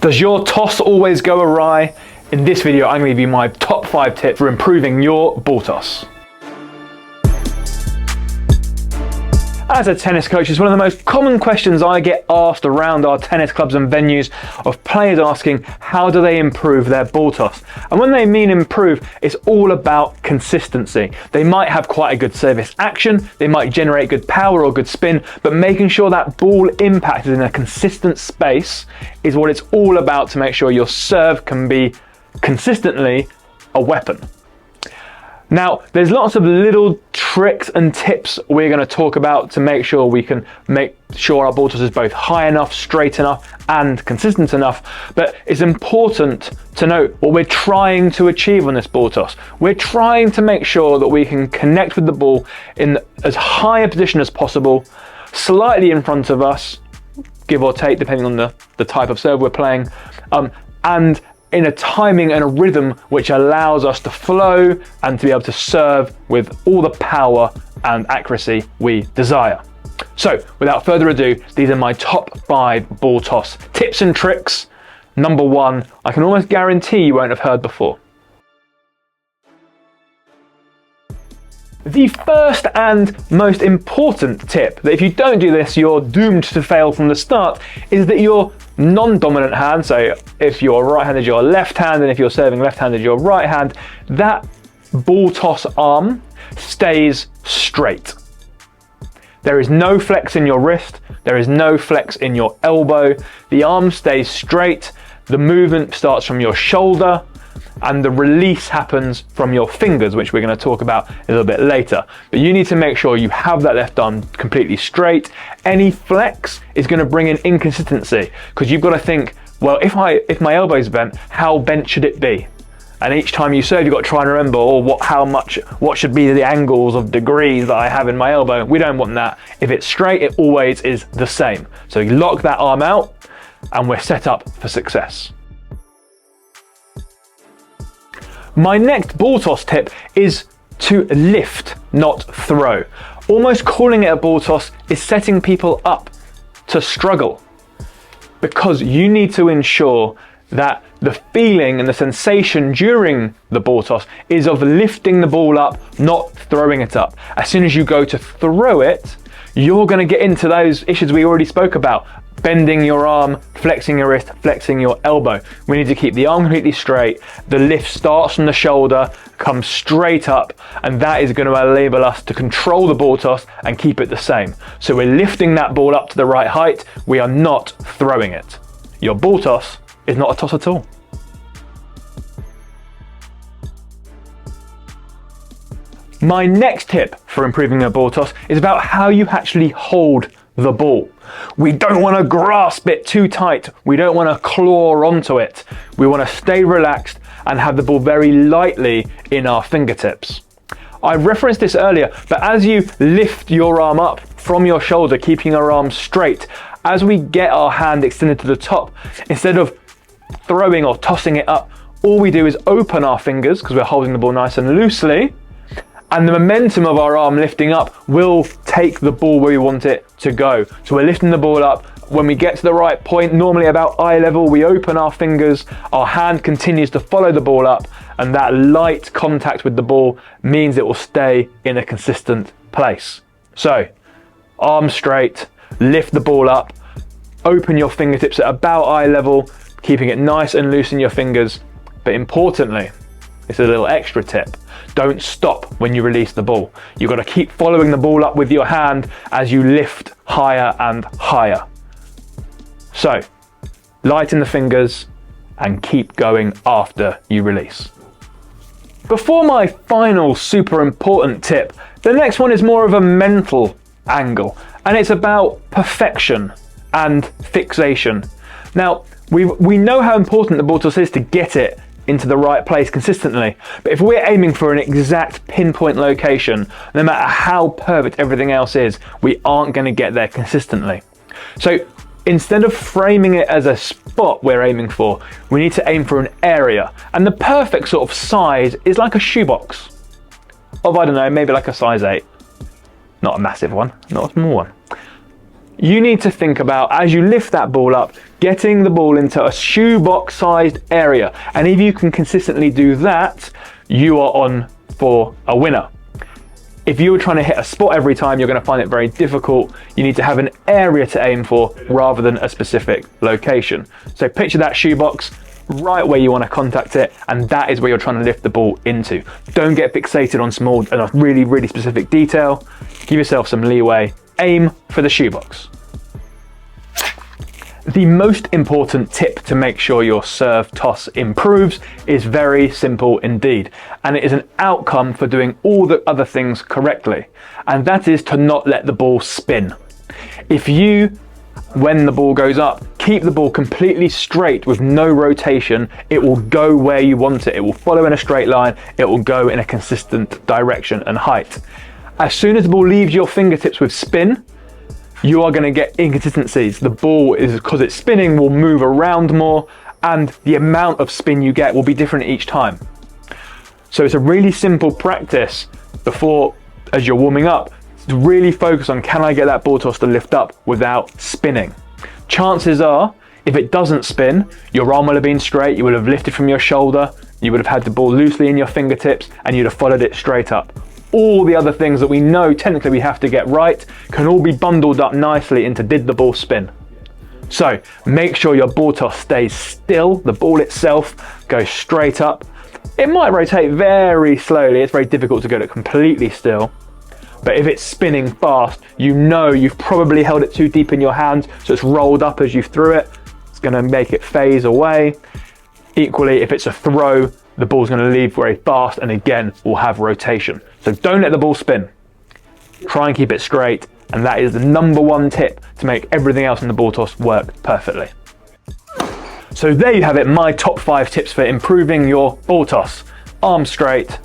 Does your toss always go awry? In this video, I'm going to give you my top 5 tips for improving your ball toss. As a tennis coach, it's one of the most common questions I get asked around our tennis clubs and venues of players asking how do they improve their ball toss. And when they mean improve, it's all about consistency. They might have quite a good service action, they might generate good power or good spin, but making sure that ball impact is in a consistent space is what it's all about to make sure your serve can be consistently a weapon. Now, there's lots of little tricks and tips we're going to talk about to make sure we can make sure our ball toss is both high enough, straight enough, and consistent enough. But it's important to note what we're trying to achieve on this ball toss. We're trying to make sure that we can connect with the ball in as high a position as possible, slightly in front of us, give or take, depending on the type of serve we're playing, and in a timing and a rhythm which allows us to flow and to be able to serve with all the power and accuracy we desire. So without further ado, these are my top 5 ball toss tips and tricks. Number 1, I can almost guarantee you won't have heard before. The first and most important tip that if you don't do this, you're doomed to fail from the start, is that your non-dominant hand, so if you're right-handed, your left hand, and if you're serving left-handed, your right hand, that ball toss arm stays straight. There is no flex in your wrist, there is no flex in your elbow, the arm stays straight, the movement starts from your shoulder, and the release happens from your fingers, which we're going to talk about a little bit later. But you need to make sure you have that left arm completely straight. Any flex is going to bring in inconsistency, because you've got to think, well, if my elbow's bent, how bent should it be? And each time you serve, you've got to try and remember, what should be the angles of degrees that I have in my elbow. We don't want that. If it's straight, it always is the same. So you lock that arm out, and we're set up for success. My next ball toss tip is to lift, not throw. Almost calling it a ball toss is setting people up to struggle, because you need to ensure that the feeling and the sensation during the ball toss is of lifting the ball up, not throwing it up. As soon as you go to throw it, you're going to get into those issues we already spoke about. Bending your arm, flexing your wrist, flexing your elbow. We need to keep the arm completely straight. The lift starts from the shoulder, comes straight up, and that is going to enable us to control the ball toss and keep it the same. So we're lifting that ball up to the right height. We are not throwing it. Your ball toss is not a toss at all. My next tip for improving your ball toss is about how you actually hold the ball. We don't want to grasp it too tight. We don't want to claw onto it. We want to stay relaxed and have the ball very lightly in our fingertips. I referenced this earlier, but as you lift your arm up from your shoulder, keeping our arm straight, as we get our hand extended to the top, instead of throwing or tossing it up, all we do is open our fingers, because we're holding the ball nice and loosely, and the momentum of our arm lifting up will take the ball where we want it to go. So we're lifting the ball up. When we get to the right point, normally about eye level, we open our fingers, our hand continues to follow the ball up, and that light contact with the ball means it will stay in a consistent place. So, arm straight, lift the ball up, open your fingertips at about eye level, keeping it nice and loose in your fingers. But importantly, it's a little extra tip. Don't stop when you release the ball. You've got to keep following the ball up with your hand as you lift higher and higher. So, lighten the fingers and keep going after you release. Before my final super important tip, the next one is more of a mental angle, and it's about perfection and fixation. Now, we know how important the ball toss is to get it into the right place consistently, but if we're aiming for an exact pinpoint location, no matter how perfect everything else is, we aren't going to get there consistently. So instead of framing it as a spot we're aiming for, we need to aim for an area, and the perfect sort of size is like a shoebox of, I don't know, maybe like a size 8. Not a massive one, not a small one. you need to think about, as you lift that ball up, getting the ball into a shoebox sized area. And if you can consistently do that, you are on for a winner. If you were trying to hit a spot every time, you're going to find it very difficult. You need to have an area to aim for rather than a specific location. So picture that shoebox right where you want to contact it, and that is where you're trying to lift the ball into. Don't get fixated on small and a really, really specific detail. Give yourself some leeway. Aim for the shoebox. The most important tip to make sure your serve toss improves is very simple indeed, and it is an outcome for doing all the other things correctly, and that is to not let the ball spin. If you, when the ball goes up, keep the ball completely straight with no rotation, it will go where you want it. It will follow in a straight line, it will go in a consistent direction and height. As soon as the ball leaves your fingertips with spin, you are going to get inconsistencies. The ball, because it's spinning, will move around more, and the amount of spin you get will be different each time. So it's a really simple practice before, as you're warming up, to really focus on, can I get that ball toss to lift up without spinning? Chances are, if it doesn't spin, your arm will have been straight, you would have lifted from your shoulder, you would have had the ball loosely in your fingertips, and you'd have followed it straight up. All the other things that we know technically we have to get right can all be bundled up nicely into did the ball spin. So make sure your ball toss stays still, the ball itself goes straight up. It might rotate very slowly, it's very difficult to get it completely still. But if it's spinning fast, you know you've probably held it too deep in your hands, so it's rolled up as you threw it. It's going to make it phase away. Equally, if it's a throw, the ball's going to leave very fast and again will have rotation. So don't let the ball spin. Try and keep it straight, and that is the #1 tip to make everything else in the ball toss work perfectly. So there you have it, my top 5 tips for improving your ball toss. Arm straight,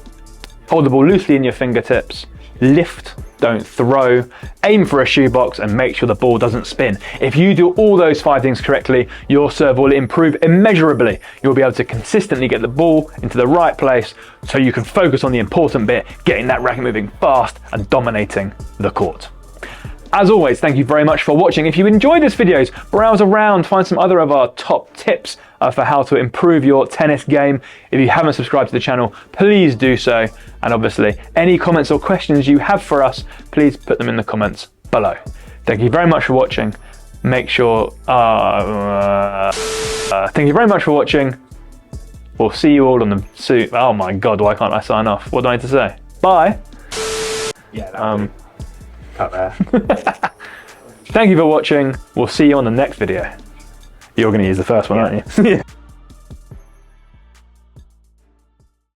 hold the ball loosely in your fingertips, lift, don't throw, aim for a shoebox, and make sure the ball doesn't spin. If you do all those 5 things correctly, your serve will improve immeasurably. You'll be able to consistently get the ball into the right place so you can focus on the important bit, getting that racket moving fast and dominating the court. As always, thank you very much for watching. If you enjoyed this video, browse around, find some other of our top tips for how to improve your tennis game. If you haven't subscribed to the channel, please do so. And obviously, any comments or questions you have for us, please put them in the comments below. Thank you very much for watching. Make sure, thank you very much for watching. We'll see you all on the suit. Oh my God, why can't I sign off? What do I need to say? Bye. Yeah, cut there. Thank you for watching. We'll see you on the next video. You're going to use the first one, aren't you? Yeah.